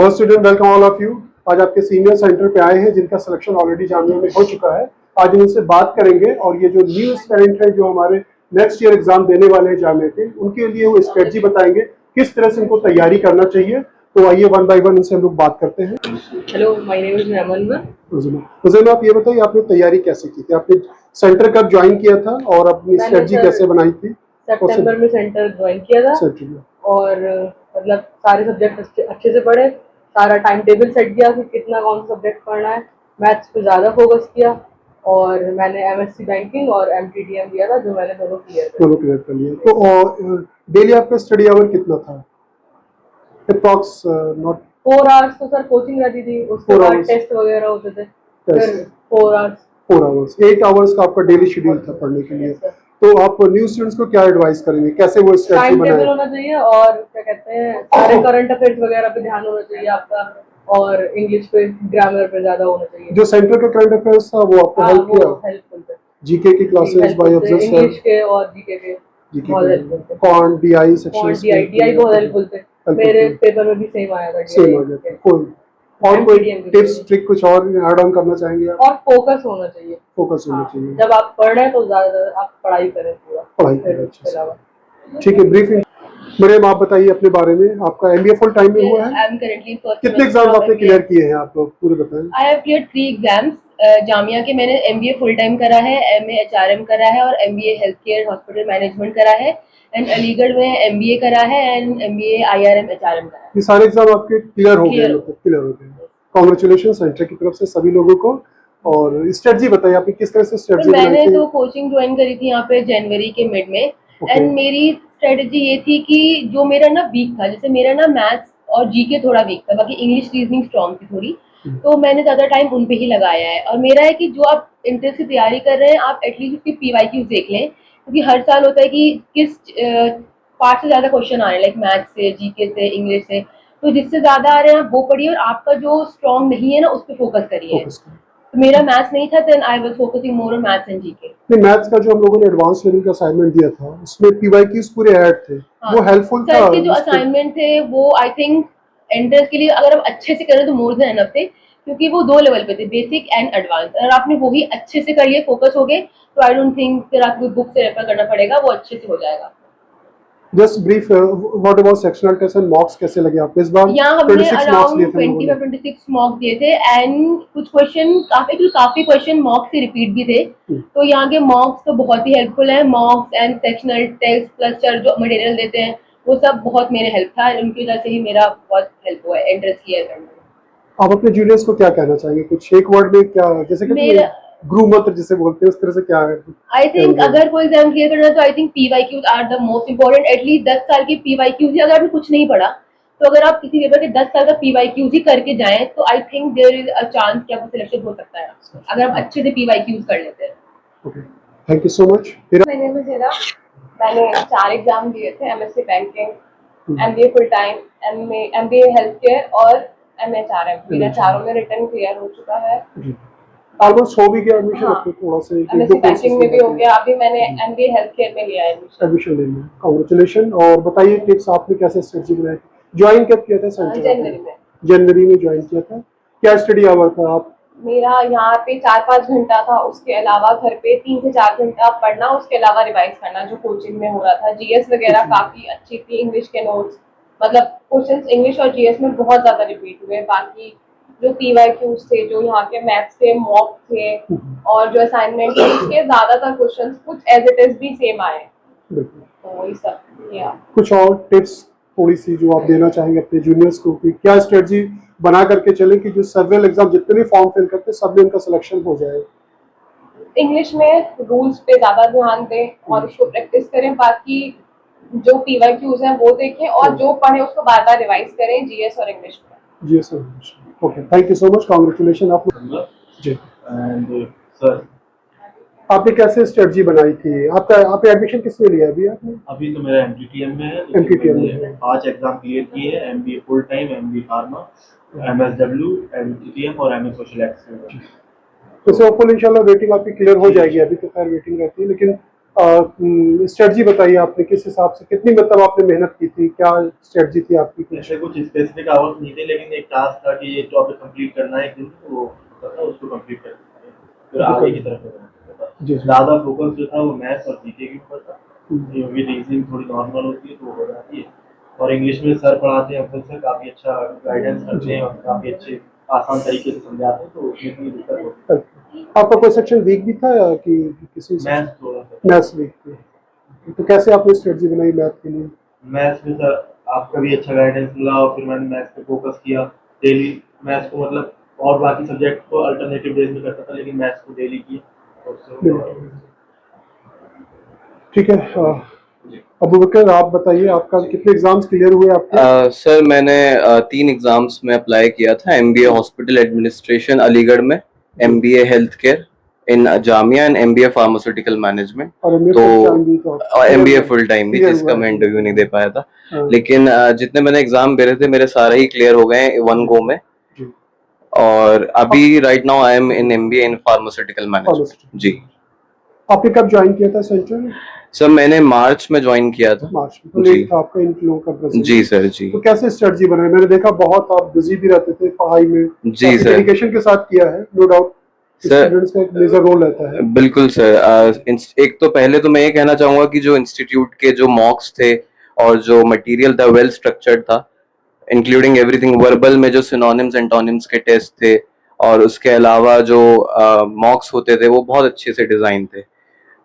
First student welcome all of you. आज आपके senior centre पे आए हैं जिनका सिलेक्शन ऑलरेडी जामिया में हो चुका है। आज इनसे बात करेंगे और ये जो न्यू स्टूडेंट है जो हमारे नेक्स्ट ईयर एग्जाम देने वाले हैं जामिया के, उनके लिए वो स्ट्रेटजी बताएंगे किस तरह से उनको तैयारी करना चाहिए। तो आइए वन बाय वन इनसे हम लोग बात करते हैं। हेलो, माय नेम इज उज़ैमा, आप ये बताइए आपने तैयारी कैसे की थी? आपने सेंटर कब ज्वाइन किया था और अपनी स्ट्रेटजी कैसे बनाई थी? सितंबर में सेंटर ज्वाइन किया था और मतलब सारे सब्जेक्ट अच्छे से पढ़े, सारा टाइम टेबल सेट किया कि कितना कौन सा सब्जेक्ट पढ़ना है। मैथ्स पे ज़्यादा फोकस किया और मैंने एमएससी बैंकिंग और एमटीटीएम दिया था जो मैंने दोनों क्लियर कर लिया। तो डेली आपका स्टडी आवर कितना था? अप्रॉक्स नॉट 4 आवर्स तो सर कोचिंग रहती थी, उसके बाद टेस्ट वगैरह होते थे, फिर 4 आवर्स 8 आवर्स का आपका डेली शेड्यूल था पढ़ने के लिए। तो आप न्यू स्टूडेंट्स को क्या एडवाइस करेंगे, कैसे वो स्ट्रेटजी बनाए? टाइम टेबल होना चाहिए और क्या कहते हैं सारे करंट अफेयर्स वगैरह पे ध्यान होना चाहिए आपका, और इंग्लिश पे ग्रामर पे ज्यादा होना चाहिए। जो सेंटर का करंट अफेयर्स था वो आपको हेल्प किया? हेल्पफुल थे। जीके की classes bye observe sir, English के और जीके के बहुत हेल्पफुल थे। कॉन डीआई सेक्शंस, डीआई बहुत हेल्पफुल थे। मेरे पेपर में भी सेम आया था। सेम आ गया। कोई और कोई टिप्स ट्रिक कुछ और ऐड ऑन करना चाहेंगे आप? और फोकस होना चाहिए। फोकस होना चाहिए। जब आप पढ़ रहे हैं तो ज्यादा आप पढ़ाई करें, पूरा पढ़ाई करें। ठीक है, ब्रीफ मरियम आप बताइए अपने बारे में। आपका एमबीए फुल टाइम में हुआ है? I am currently first. कितने एग्जाम्स आपने क्लियर किए हैं आप लोग पूरे बताएं? I have clear 3 exams. Jamia के मैंने एमबीए फुल टाइम करा है, एमए एचआरएम करा है और MBA health care hospital management करा है, एंड अलीगढ़ में एमबीए करा है एंड एमबीए आईआरएम एचआरएम करा है। ये सारे एग्जाम आपके क्लियर हो गए? क्लियर हो गए। कांग्रेचुलेशन सेंटर की तरफ से सभी लोगों को। और स्ट्रेटजी बताइए आपकी किस तरह से स्ट्रेटजी बनाई थी? मैंने तो कोचिंग ज्वाइन करी थी यहाँ पे जनवरी के मिड में, एंड मेरी स्ट्रेटजी ये थी कि जो मेरा ना वीक था, जैसे मेरा ना मैथ्स और जीके थोड़ा वीक था, बाकी इंग्लिश रीजनिंग स्ट्रॉन्ग थी थोड़ी, तो मैंने ज्यादा टाइम उन पे ही लगाया है। और मेरा है कि जो आप इंट्रेंस की तैयारी कर रहे हैं आप एटलीस्ट उसकी पीवाईक्यूज देख लें, क्योंकि हर साल होता है कि किस पार्ट से ज्यादा क्वेश्चन आ रहे हैं, लाइक मैथ्स से, जीके से, इंग्लिश से, तो जिससे ज्यादा आ रहे हैं वो पढ़िए और आपका जो स्ट्रॉन्ग नहीं है ना उस पर फोकस करिए। तो मेरा मैथ्स नहीं था, then I was focusing more on maths and GK. नहीं, मैथ्स का जो हम लोगों ने एडवांस लेवल का असाइनमेंट दिया था उसमें पीवाईक्यूज पूरे ऐड थे। वो हेल्पफुल था। सर के जो असाइनमेंट थे वो आई थिंक एंट्रेंस के लिए अगर आप अच्छे से करें तो मोर देन एनफ थे, क्योंकि वो 2 लेवल पे थे, बेसिक एंड एडवांस। अगर आपने वो ही अच्छे से कर लिए, फोकस हो गए, तो आई डोंट थिंक फिर आपको बुक से रेफर करना पड़ेगा, वो अच्छे से हो जाएगा। Just brief what about sectional test and mocks कैसे लगे आपको इस बार? यहाँ हमने अराउंड 26 मॉक दिए थे, एंड कुछ क्वेश्चन काफी क्वेश्चन मॉक से रिपीट भी थे। तो यहाँ के मॉक्स तो बहुत ही हेल्पफुल है। Mocks and sectional test plus sir जो मटेरियल देते हैं वो सब बहुत मेरे हेल्प था, उनकी वजह से ही मेरा बहुत हेल्प हुआ है एंट्रेंस क्लियर करने में। आप अपने जूनियर्स को क्या कहना चाहेंगे? कुछ एक वर्ड में क्या, जैसे कि गुरु मंत्र जिसे बोलते हैं उस तरह से क्या है? आई थिंक अगर कोई एग्जाम क्लियर करना है तो I think PYQs are the most important. At least 10 साल की पीवाईक्यूज ही, अगर आपने कुछ नहीं पढ़ा तो अगर आप किसी पेपर के 10 साल का पीवाईक्यूज ही करके जाएं तो I think there is a chance कि आपको सिलेक्शन हो सकता है, अगर आप अच्छे से पीवाईक्यूज कर लेते हैं। Okay, thank you so much. मैंने मैंने 4 एग्जाम दिए थे, MSc banking, MBA full time, MBA health care और एमएचआरएम। मेरा चारों में रिटर्न क्लियर हो चुका है, ऑलमोस्ट हो भी गया एडमिशन। आपको थोड़ा सा एमएससी बैंकिंग में भी हो गया, अभी मैंने एमबीए हेल्थ केयर में लिया है एडमिशन ले लिया। कांग्रेचुलेशन। और बताइए टिप्स आपने कैसे स्ट्रेटजी बनाई? ज्वाइन कब किया था सेंटर? जनवरी में ज्वाइन किया था। क्या स्टडी आवर था आप? मेरा यहाँ पे 4-5 घंटा था, उसके अलावा घर पे 3 से 4 घंटा पढ़ना, उसके अलावा रिवाइज करना जो कोचिंग में हो रहा था। जीएस वगैरह काफी अच्छी थी, इंग्लिश के नोट्स, मतलब क्वेश्चंस इंग्लिश और जीएस में बहुत ज्यादा रिपीट हुए। बाकी जो पीवाईक्यूज थे, जो यहाँ के मैथ्स थे, मॉक थे और जो असाइनमेंट थे उसके ज्यादातर क्वेश्चंस कुछ एज इट इज भी सेम आए, तो वही सब। या कुछ और टिप्स थोड़ी सी जो आप देना चाहेंगे अपने जूनियर्स को कि क्या स्ट्रेटजी बना करके चले कि जो सर्वेल एग्जाम जितने भी फॉर्म फिल करते हैं सब में उनका सिलेक्शन हो जाए? इंग्लिश में रूल्स पे ज्यादा ध्यान दें और उसको प्रैक्टिस करें। बाकी जो पीवाईक्यूज हैं वो देखें और जो पढ़े उसको बार बार रिवाइज करें, जीएस और इंग्लिश में। जीएस और English. Okay, thank you so much, congratulation. आप जी एंड सर आपने कैसे स्ट्रेटजी बनाई थी? आपने एडमिशन किस में लिया अभी आपने? अभी तो मेरा एमटीटीएम में है। एमटीटीएम में 5 एग्जाम क्लियर किए हैं, MBA full time, MBA pharma, MSW, MTTM और एमए सोशल एक्स। तो होपफुली इंशाल्लाह वेटिंग आपकी क्लियर हो जाएगी। अभी तो खैर वेटिंग रहती है, लेकिन स्ट्रेटजी बताइए, आपने किस हिसाब से, कितनी मतलब आपने मेहनत की थी, क्या स्ट्रेटजी थी आपकी कुछ? ऐसे कुछ स्पेसिफिक आवर्स नहीं थे, लेकिन एक टास्क था कि ये टॉपिक कंप्लीट करना है एक दिन, तो वो होता था, उसको कंप्लीट कर फिर आगे की तरफ बढ़ना था। जी जी। ज़्यादा फोकस जो था वो मैथ्स और जीके के ऊपर था, हम्म। रीजनिंग थोड़ी नॉर्मल होती है तो वो हो जाती है। और इंग्लिश में सर पढ़ाते हैं अफजल सर, काफ़ी अच्छा गाइडेंस करते हैं और काफ़ी अच्छे आसान तरीके से समझाते हैं, तो उसमें कोई दिक्कत होती आपका कोई सेक्शन वीक भी था या कि किसी है। मैथ्स थोड़ा सा, मैथ्स वीक थी, तो कैसे आपने स्ट्रेटजी बनाई मैथ के लिए? मैथ्स में सर आपका भी अच्छा गाइडेंस मिला और फिर मैंने मैथ्स पे फोकस किया डेली। मैथ्स को मतलब और बाकी सब्जेक्ट को अल्टरनेटिव डेज में करता था, लेकिन मैथ्स को डेली किया और उससे ठीक है। अबू बकर, आप बताइए, आपका कितने एग्जाम्स क्लियर हुए आपके? सर मैंने 3 एग्जाम्स में अप्लाई किया था। एमबीए हॉस्पिटल एडमिनिस्ट्रेशन अलीगढ़ में, MBA health care in Jamia and MBA pharmaceutical management. और MBA तो full time भी तो आपका एमबीए clear फुल टाइम भी, clear जिसका हुआ मैं है। इंटरव्यू नहीं दे पाया था। हाँ। लेकिन जितने मैंने एग्जाम दे रहे थे मेरे सारे ही क्लियर हो गए वन गो में। जी। और अभी right now I am in MBA in pharmaceutical management. जी आपने कब ज्वाइन किया था सेंटर? सर, मैंने मार्च में ज्वाइन किया था। मार्च में, तो जी लेट था आपका इन लोगों का प्रोसेस। जी सर जी। तो कैसे स्ट्रेटजी बनाई? मैंने देखा बहुत आप बिजी भी रहते थे पढ़ाई में, जी काफी सर। डेडिकेशन के साथ किया है, नो डाउट सर स्टूडेंट्स का एक मेजर रोल रहता है। बिल्कुल सर। एक तो पहले तो मैं ये कहना चाहूंगा कि जो इंस्टीट्यूट के जो मॉक्स थे और जो मटेरियल था वेल स्ट्रक्चर्ड था, इंक्लूडिंग एवरीथिंग। वर्बल में जो सिनोनिम्स एंटोनिम्स के टेस्ट थे और उसके अलावा जो मॉक्स होते थे वो बहुत अच्छे से डिजाइन थे।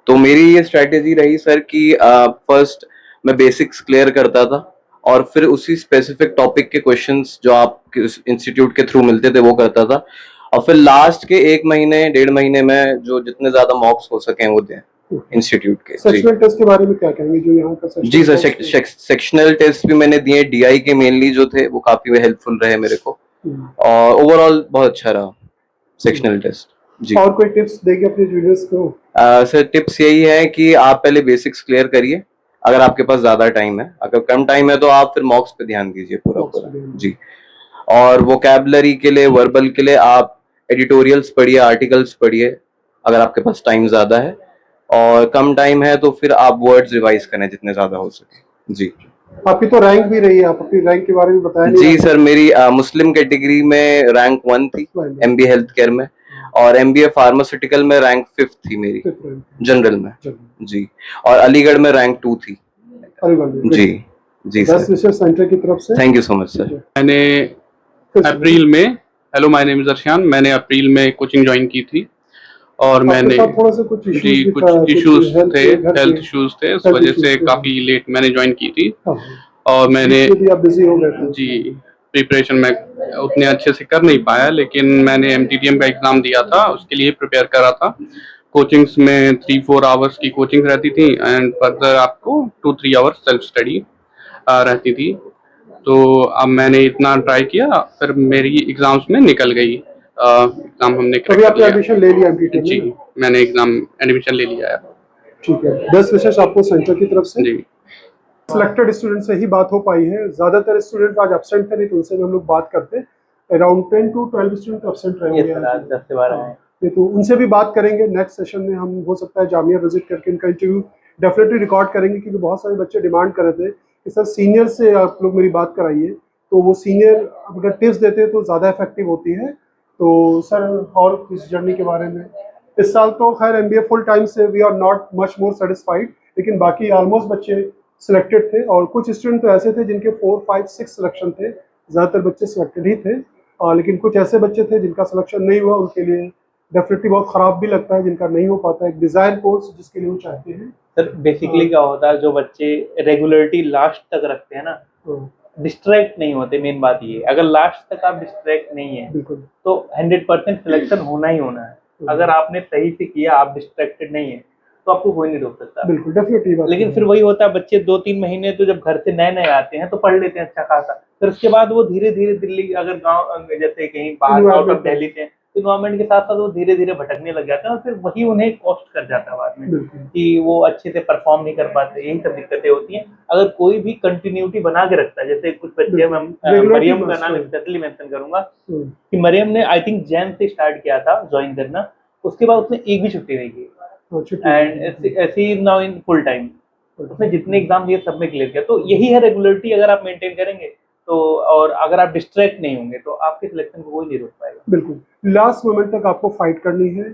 तो मेरी ये स्ट्रेटेजी रही सर कि फर्स्ट मैं बेसिक्स क्लियर करता था और फिर उसी स्पेसिफिक टॉपिक के क्वेश्चंस जो आप इंस्टीट्यूट के थ्रू मिलते थे वो करता था। और फिर लास्ट के 1 महीने 1.5 महीने में जो जितने ज्यादा मॉक्स हो सकें वो दें इंस्टीट्यूट के। जी सेक्शनल टेस्ट के बारे में क्या कहेंगे, जो यहाँ का जी सर, सेक्शनल टेस्ट भी मैंने दिए। डीआई के मेनली जो थे वो काफी हेल्पफुल रहे मेरे को, और ओवरऑल बहुत अच्छा रहा सेक्शनल टेस्ट। जी। और कोई टिप्स देंगे अपने जूनियर्स को? सर टिप्स यही है कि आप पहले बेसिक्स क्लियर करिए अगर आपके पास ज्यादा टाइम है। अगर कम टाइम है तो आप फिर मॉक्स पे ध्यान दीजिए पूरा Mocks पे पूरा। ध्यान जी। और वोकैबुलरी के लिए, वर्बल के लिए आप एडिटोरियल्स पढ़िए, आर्टिकल्स पढ़िए अगर आपके पास टाइम ज्यादा है। और कम टाइम है तो फिर आप वर्ड्स रिवाइज करें जितने ज्यादा हो सके। जी। आपकी तो रैंक भी रही है, आप अपनी रैंक के बारे में बताया नहीं जी आपने। सर, मेरी मुस्लिम कैटेगरी में रैंक 1 थी Fine. एमबीए हेल्थ केयर में, और एमबीए फार्मास्यूटिकल में रैंक 5th थी मेरी Fifth rank. जनरल में। चलिए, जी। और अलीगढ़ में रैंक 2 थी। अलीगढ़ में। जी जी बेस्ट सर, विशेष सेंटर की तरफ से thank you so much sir. मैंने अप्रैल में, hello my name is Arshan, मैंने अप्रैल में कोचिंग ज्वाइन की थी और आपके मैंने साथ थोड़ा सा कुछ जी इश्यूज भी था, कुछ इश्यूज health थे, के, घर के- हेल्थ इश्यूज थे, उस health वजह issues से थे। काफ़ी लेट मैंने ज्वाइन की थी। हाँ। और मैंने इसलिए भी आप बिजी हो गए थे। जी प्रिपरेशन में उतने अच्छे से कर नहीं पाया, लेकिन मैंने एमटीटीएम का एग्ज़ाम दिया था, उसके लिए प्रिपेयर करा था। कोचिंग्स में 3-4 आवर्स की कोचिंग रहती थी एंड फर्दर आपको 2-3 आवर्स सेल्फ स्टडी रहती थी। तो अब मैंने इतना ट्राई किया, फिर मेरी एग्जाम्स में निकल गई। एग्जाम हमने अभी क्रैक कर आपने लिया। एडमिशन ले लिया MPT जी में? मैंने एग्जाम एडमिशन ले लिया है। ठीक है, 10 विशेष आपको सेंटर की तरफ से। जी सिलेक्टेड स्टूडेंट से ही बात हो पाई है, ज्यादातर स्टूडेंट आज एब्सेंट थे, नहीं तो उनसे भी हम लोग बात करते। अराउंड 10 to 12 स्टूडेंट एब्सेंट रहे होंगे आज। 10 से 12 हैं। नहीं तो उनसे भी बात करेंगे नेक्स्ट सेशन में। हम हो सकता है जामिया विजिट करके इनका इंटरव्यू डेफिनेटली रिकॉर्ड करेंगे, क्योंकि बहुत सारे बच्चे डिमांड कर रहे थे कि सर सीनियर से आप लोग मेरी बात कराइए। तो वो सीनियर अगर टिप्स देते हैं तो ज़्यादा इफेक्टिव होती है। तो सर, और इस जर्नी के बारे में, इस साल तो खैर MBA फुल टाइम से we are not much more satisfied, लेकिन बाकी ऑलमोस्ट बच्चे सिलेक्टेड थे, और कुछ स्टूडेंट तो ऐसे थे जिनके 4, 5, 6 सिलेक्शन थे। ज़्यादातर बच्चे सिलेक्टेड ही थे, लेकिन कुछ ऐसे बच्चे थे जिनका सिलेक्शन नहीं हुआ। उनके लिए डेफिनेटली बहुत ख़राब भी लगता है जिनका नहीं हो पाता, एक डिज़ायर कोर्स जिसके लिए वो चाहते हैं। सर बेसिकली क्या होता है, जो बच्चे रेगुलरिटी लास्ट तक रखते हैं ना, डिस्ट्रैक्ट नहीं होते। मेन बात ये है, अगर लास्ट तक आप डिस्ट्रैक्ट नहीं है बिल्कुल। तो 100% सिलेक्शन होना ही होना है। अगर आपने सही से किया, आप डिस्ट्रैक्टेड नहीं है, तो आपको कोई नहीं रोक सकता। बिल्कुल, डेफिनेटली बात। लेकिन फिर वही होता है, बच्चे 2-3 महीने तो जब घर से नए नए आते हैं तो पढ़ लेते हैं अच्छा खासा, फिर उसके बाद वो धीरे धीरे दिल्ली, अगर गांव जैसे कहीं बाहर आउट ऑफ दिल्ली से, तो इन्वायरमेंट के साथ साथ वो धीरे धीरे भटकने लग जाते हैं, और फिर वही उन्हें कॉस्ट कर जाता है बाद में कि वो अच्छे से परफॉर्म नहीं कर पाते। यही सब दिक्कतें होती हैं। अगर कोई भी कंटिन्यूटी बना के रखता है, जैसे कुछ बच्चे, मैं मरियम का नाम स्पेशली मेंशन करूंगा कि मरियम ने आई थिंक जैन से स्टार्ट किया था ज्वाइन करना, उसके बाद उसने एक भी छुट्टी नहीं की। हाँ, छुट्टी। And she is now in full time. उसने जितने एग्जाम दिए सब में क्लियर किया। तो यही है रेगुलरिटी, अगर आप मेंटेन करेंगे तो, और अगर आप डिस्ट्रैक्ट नहीं होंगे तो आपके सिलेक्शन को कोई नहीं रोक पाएगा। बिल्कुल, लास्ट मोमेंट तक आपको फाइट करनी है,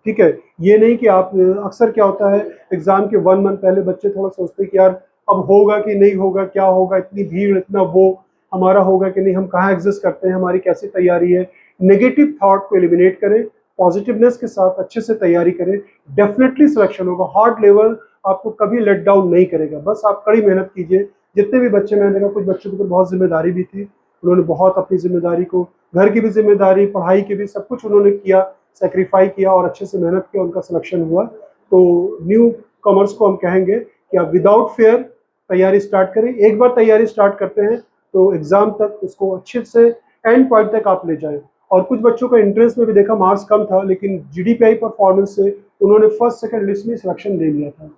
ठीक है। ये नहीं कि आप, अक्सर क्या होता है एग्जाम के 1 मंथ पहले बच्चे थोड़ा सोचते हैं कि यार अब होगा कि नहीं होगा, क्या होगा, इतनी भीड़, इतना वो, हमारा होगा कि नहीं, हम कहाँ एग्जिस्ट करते हैं, हमारी कैसी तैयारी है। नेगेटिव थॉट को एलिमिनेट करें, पॉजिटिवनेस के साथ अच्छे से तैयारी करें, डेफिनेटली सिलेक्शन होगा। हार्ड लेवल आपको कभी लेट डाउन नहीं करेगा, बस आप कड़ी मेहनत कीजिए। जितने भी बच्चे, मैंने देखा कुछ बच्चों के ऊपर बहुत जिम्मेदारी भी थी, उन्होंने बहुत अपनी जिम्मेदारी को, घर की भी जिम्मेदारी, पढ़ाई की भी, सब कुछ उन्होंने किया, सेक्रीफाई किया और अच्छे से मेहनत किया, उनका सिलेक्शन हुआ। तो न्यू कॉमर्स को हम कहेंगे कि आप विदाउट फेयर तैयारी स्टार्ट करें। एक बार तैयारी स्टार्ट करते हैं तो एग्जाम तक उसको अच्छे से एंड पॉइंट तक आप ले जाएं। और कुछ बच्चों का इंट्रेंस में भी देखा मार्क्स कम था, लेकिन जीडीपीआई परफॉर्मेंस से उन्होंने फर्स्ट सेकंड लिस्ट में सिलेक्शन ले लिया था,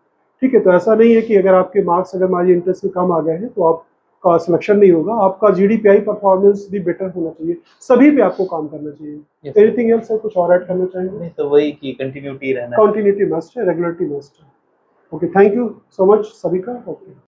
ठीक है। तो ऐसा नहीं है कि अगर आपके मार्क्स, अगर हमारी इंट्रेंस में कम आ गए हैं तो आपका सिलेक्शन नहीं होगा, आपका जीडीपीआई परफॉर्मेंस भी बेटर होना चाहिए। सभी पे आपको काम करना चाहिए। Yes. एनीथिंग एल्स, कुछ और ऐड करना चाहेंगे? नहीं तो वही कि कंटिन्यूटी रहना। कंटिन्यूटी मस्ट है, रेगुलरिटी मस्ट है। Okay, thank you so much सभी का। ओके।